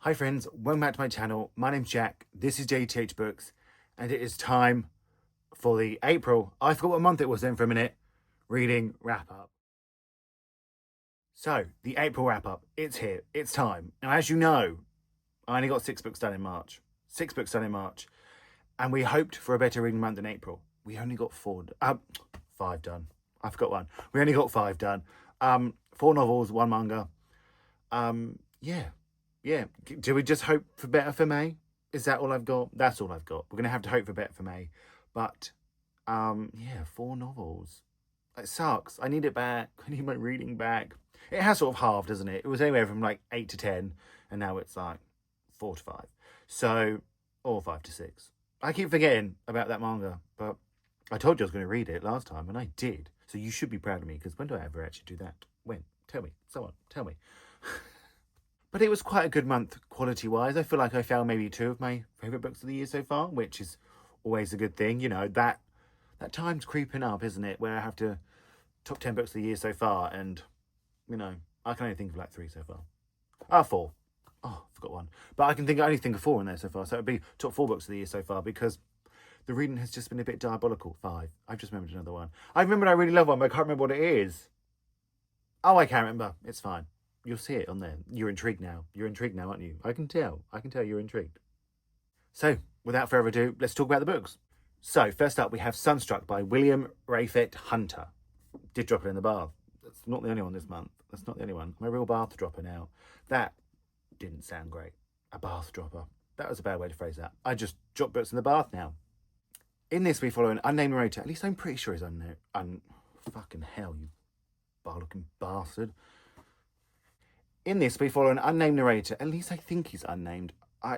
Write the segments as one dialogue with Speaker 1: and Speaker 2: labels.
Speaker 1: Hi friends, welcome back to my channel. My name's Jack, this is Jthbooks, and it is time for the April, I forgot what month it was then for a minute, reading wrap-up. So, the April wrap-up, it's here, it's time. Now as you know, I only got 6 books done in March. 6 books done in March. And we hoped for a better reading month in April. We only got 5 done. I forgot one. We only got 5 done. 4 novels, 1 manga. Yeah. Do we just hope for better for May? Is that all I've got? That's all I've got. We're going to have to hope for better for May. But, yeah, 4 novels. It sucks. I need it back. I need my reading back. It has sort of halved, doesn't it? It was anywhere from like 8 to 10. And now it's like 4 to 5. So, or 5 to 6. I keep forgetting about that manga. But I told you I was going to read it last time. And I did. So you should be proud of me. Because when do I ever actually do that? When? Tell me. Someone, tell me. But it was quite a good month quality-wise. I feel like I found maybe 2 of my favourite books of the year so far, which is always a good thing. You know, that time's creeping up, isn't it? Where I have to top 10 books of the year so far. And, you know, I can only think of like 3 so far. 4. Oh, I forgot one. But I only think of 4 in there so far. So it would be top 4 books of the year so far because the reading has just been a bit diabolical. 5. I've just remembered another one. I remembered I really love one, but I can't remember what it is. Oh, I can't remember. It's fine. You'll see it on there. You're intrigued now. You're intrigued now, aren't you? I can tell you're intrigued. So, without further ado, let's talk about the books. So, first up, we have Sunruck by William Rayford Hunter. Did drop it in the bath. That's not the only one this month. That's not the only one. I'm a real bath dropper now. That didn't sound great. A bath dropper. That was a bad way to phrase that. I just drop books in the bath now. In this, we follow an unnamed narrator. At least I'm pretty sure he's unknown. Fucking hell, you bar-looking bastard. In this, we follow an unnamed narrator. At least I think he's unnamed. I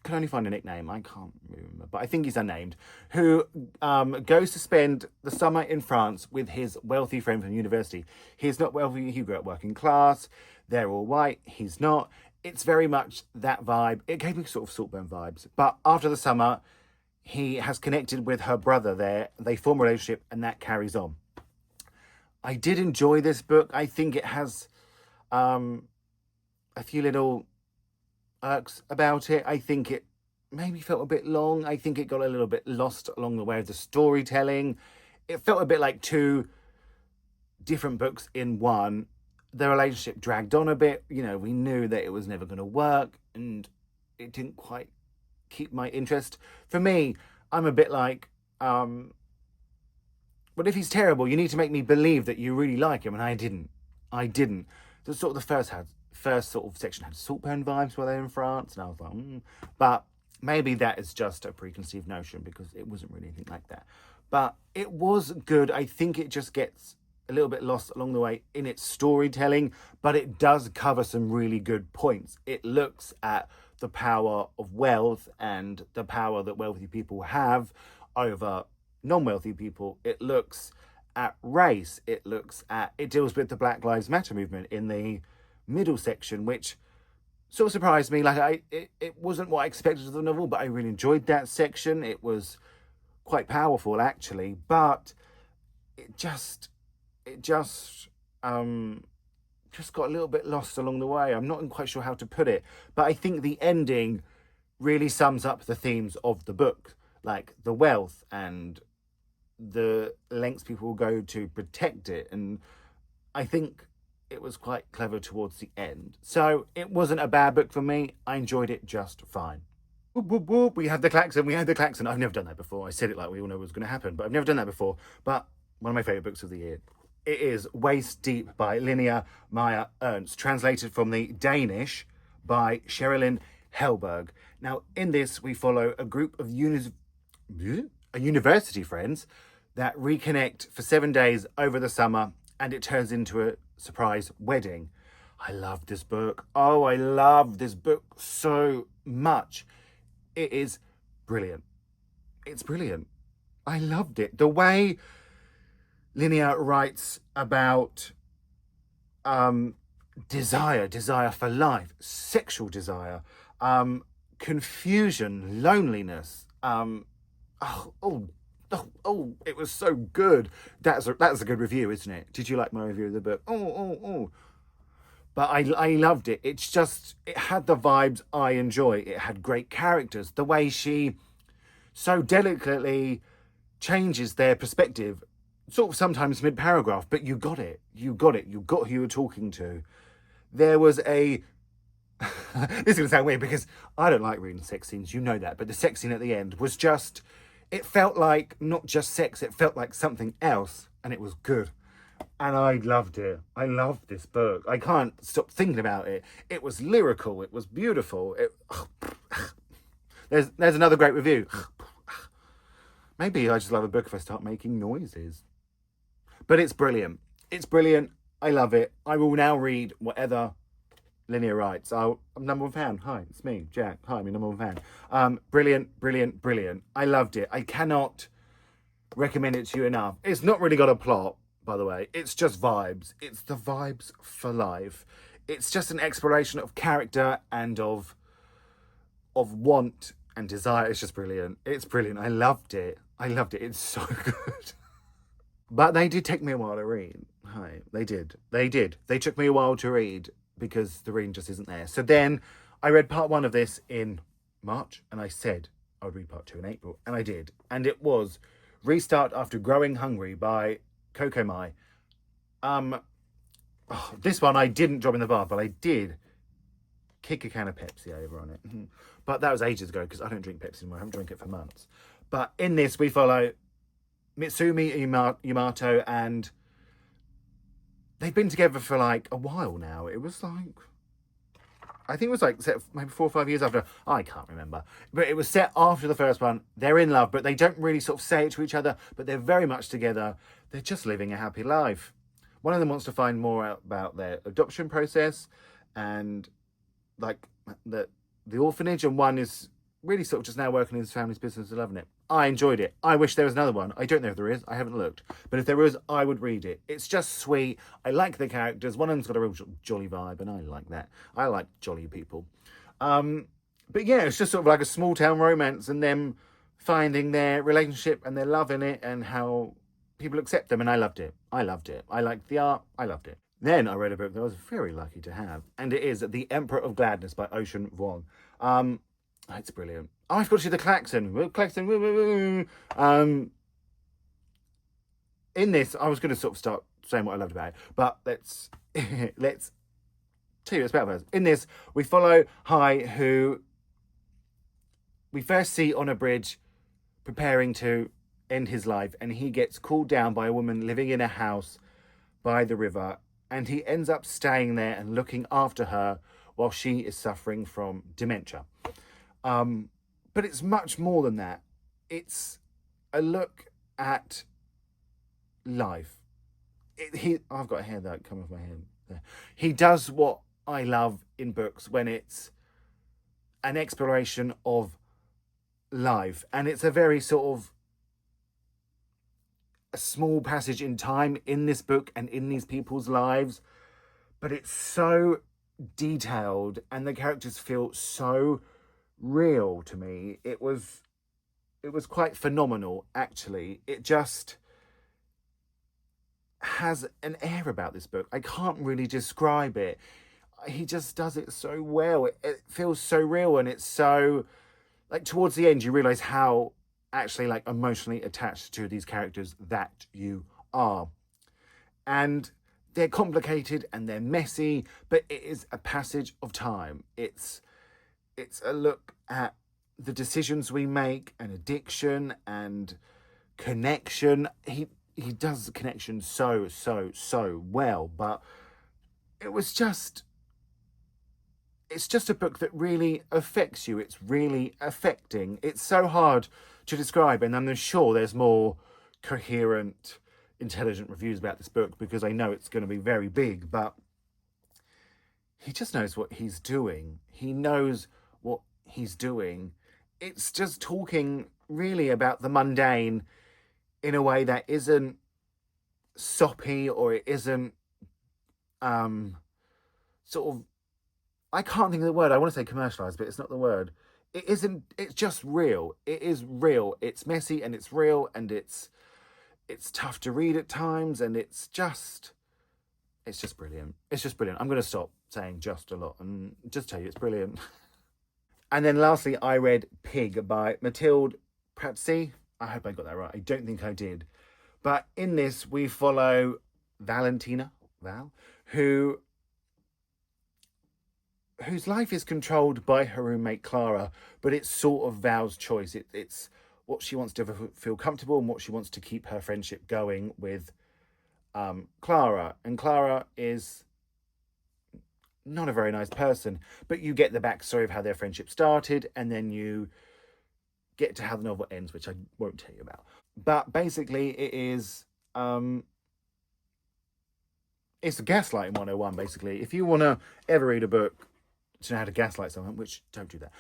Speaker 1: can only find a nickname. I can't remember. But I think he's unnamed. Who goes to spend the summer in France with his wealthy friend from university. He's not wealthy. He grew up working class. They're all white. He's not. It's very much that vibe. It gave me sort of Saltburn vibes. But after the summer, he has connected with her brother there. They form a relationship and that carries on. I did enjoy this book. I think it has... a few little irks about it. I think it maybe felt a bit long. I think it got a little bit lost along the way of the storytelling. It felt a bit like 2 different books in one. The relationship dragged on a bit. You know, we knew that it was never going to work and it didn't quite keep my interest. For me, I'm a bit like, but if he's terrible, you need to make me believe that you really like him. And I didn't. The sort of the first sort of section had Saltburn vibes while they were in France, and I was like, But maybe that is just a preconceived notion because it wasn't really anything like that. But it was good. I think it just gets a little bit lost along the way in its storytelling, but it does cover some really good points. It looks at the power of wealth and the power that wealthy people have over non-wealthy people. It looks at race. It deals with the Black Lives Matter movement in the middle section, which sort of surprised me. Like it wasn't what I expected of the novel, but I really enjoyed that section. It was quite powerful actually, but it just got a little bit lost along the way. I'm not quite sure how to put it, but I think the ending really sums up the themes of the book, like the wealth and the lengths people will go to protect it. And I think it was quite clever towards the end. So it wasn't a bad book for me. I enjoyed it just fine. Whoop, whoop, whoop. We had the klaxon. I've never done that before. I said it like we all know what's going to happen, but I've never done that before. But one of my favourite books of the year. It is Waist Deep by Linnea Meyer Ernst, translated from the Danish by Sherilyn Hellberg. Now, in this, we follow a group of university friends that reconnect for 7 days over the summer, and it turns into a surprise wedding. I love this book. Oh, I love this book so much. It is brilliant. It's brilliant. I loved it. The way Linnea writes about desire for life, sexual desire, confusion, loneliness. It was so good. That's a good review, isn't it? Did you like my review of the book? But I loved it. It's just, it had the vibes I enjoy. It had great characters. The way she so delicately changes their perspective, sort of sometimes mid-paragraph, but you got it. You got it. You got who you were talking to. There was a... this is going to sound weird because I don't like reading sex scenes, you know that, but the sex scene at the end was just... It felt like not just sex, it felt like something else, and it was good. And I loved it. I loved this book. I can't stop thinking about it. It was lyrical. It was beautiful. There's another great review. Maybe I just love a book if I start making noises. But it's brilliant. It's brilliant. I love it. I will now read whatever Linnea writes. I'm number one fan. Hi, it's me, Jack. Hi, I'm your number one fan. Brilliant, brilliant, brilliant. I loved it. I cannot recommend it to you enough. It's not really got a plot, by the way. It's just vibes. It's the vibes for life. It's just an exploration of character and of want and desire. It's just brilliant. It's brilliant. I loved it. I loved it. It's so good. But they did take me a while to read. Hi, they did. They did. They took me a while to read because the reading just isn't there. So then I read part 1 of this in March and I said I would read part 2 in April. And I did. And it was Restart After Growing Hungry by Coco Mai. This one I didn't drop in the bath, but I did kick a can of Pepsi over on it. But that was ages ago because I don't drink Pepsi anymore. I haven't drank it for months. But in this, we follow Mitsumi Yamato, and they've been together for like a while now. It was like, I think it was like set maybe 4 or 5 years after. I can't remember. But it was set after the first one. They're in love, but they don't really sort of say it to each other. But they're very much together. They're just living a happy life. One of them wants to find more out about their adoption process and like the orphanage, and one is really sort of just now working in his family's business and loving it. I enjoyed it. I wish there was another one. I don't know if there is. I haven't looked. But if there is, I would read it. It's just sweet. I like the characters. One of them's got a real jolly vibe, and I like that. I like jolly people. But yeah, it's just sort of like a small town romance and them finding their relationship and their love in it and how people accept them. And I loved it. I loved it. I liked the art. I loved it. Then I read a book that I was very lucky to have, and it is The Emperor of Gladness by Ocean Vuong. It's brilliant. Oh, I've got to do the klaxon. Klaxon. In this, I was going to sort of start saying what I loved about it, but let's tell you it's about first. In this, we follow Hai, who we first see on a bridge preparing to end his life, and he gets called down by a woman living in a house by the river, and he ends up staying there and looking after her while she is suffering from dementia. But it's much more than that. It's a look at life. I've got a hair that come off my head there. He does what I love in books when it's an exploration of life, and it's a very sort of a small passage in time in this book and in these people's lives, but it's so detailed and the characters feel so real to me. It was quite phenomenal, actually. It just has an air about this book. I can't really describe it. He just does it so well. It feels so real, and it's so, like, towards the end you realise how actually like emotionally attached to these characters that you are. And they're complicated and they're messy, but it is a passage of time. It's a look at the decisions we make and addiction and connection. He does the connection so well, but it's just a book that really affects you. It's really affecting. It's so hard to describe, and I'm sure there's more coherent, intelligent reviews about this book because I know it's going to be very big, but he just knows what he's doing. He knows what he's doing. It's just talking really about the mundane in a way that isn't soppy, or it isn't sort of, I can't think of the word. I want to say commercialized, but it's not the word. It isn't, it's just real. It is real. It's messy and it's real, and it's tough to read at times, and it's just, It's just brilliant. It's just brilliant. I'm going to stop saying just a lot and just tell you it's brilliant. And then lastly, I read Pig by Mathilde Pratsy. I hope I got that right. I don't think I did. But in this, we follow Val, whose life is controlled by her roommate Clara, but it's sort of Val's choice. It's what she wants to feel comfortable and what she wants to keep her friendship going with Clara. And Clara is not a very nice person, but you get the backstory of how their friendship started, and then you get to how the novel ends, which I won't tell you about. But basically, it is it's gaslighting 101. Basically, if you want to ever read a book to know how to gaslight someone, which don't do that,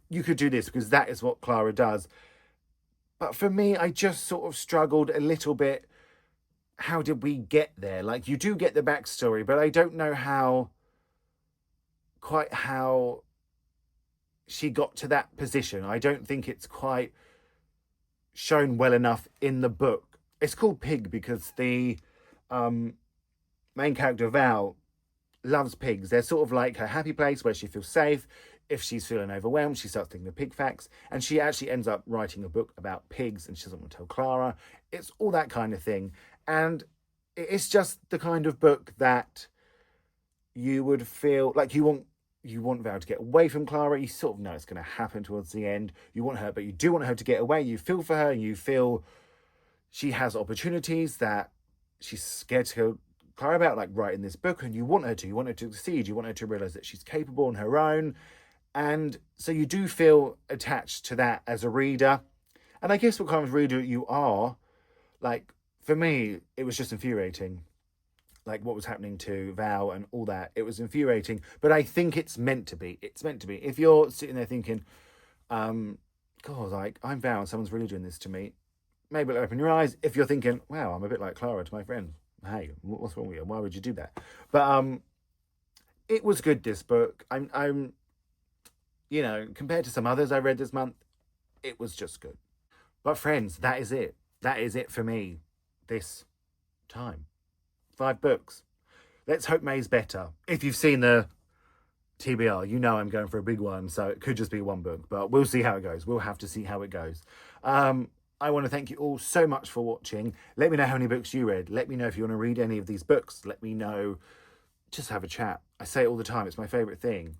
Speaker 1: you could do this, because that is what Clara does. But for me, I just sort of struggled a little bit. How did we get there? Like, you do get the backstory, but I don't know quite how she got to that position. I don't think it's quite shown well enough in the book. It's called Pig because the main character, Val, loves pigs. They're sort of like her happy place where she feels safe. If she's feeling overwhelmed, she starts thinking of pig facts. And she actually ends up writing a book about pigs, and she doesn't want to tell Clara. It's all that kind of thing. And it's just the kind of book that you would feel like you want Val to get away from Clara. You sort of know it's going to happen towards the end. You want her, but you do want her to get away. You feel for her. You feel she has opportunities that she's scared to go Clara about, like writing this book, and you want her to. You want her to succeed. You want her to realise that she's capable on her own. And so you do feel attached to that as a reader. And I guess what kind of reader you are, like, for me, it was just infuriating. Like, what was happening to Val and all that. It was infuriating. But I think it's meant to be. It's meant to be. If you're sitting there thinking, God, like, I'm Val and someone's really doing this to me, maybe it'll open your eyes. If you're thinking, wow, I'm a bit like Clara to my friend. Hey, what's wrong with you? Why would you do that? But it was good, this book. I'm you know, compared to some others I read this month, it was just good. But friends, that is it. That is it for me this time. 5 books. Let's hope May's better. If you've seen the TBR, you know I'm going for a big one, so it could just be 1 book, but we'll see how it goes. We'll have to see how it goes. I want to thank you all so much for watching. Let me know how many books you read. Let me know if you want to read any of these books. Let me know. Just have a chat. I say it all the time. It's my favourite thing.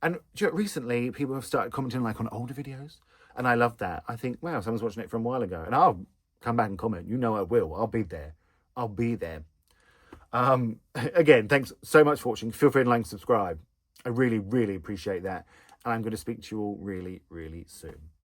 Speaker 1: And recently, people have started commenting like on older videos. And I love that. I think, wow, someone's watching it from a while ago. And I'll come back and comment. You know I will. I'll be there. I'll be there. Again, thanks so much for watching. Feel free to like and subscribe. I really, really appreciate that. And I'm going to speak to you all really, really soon.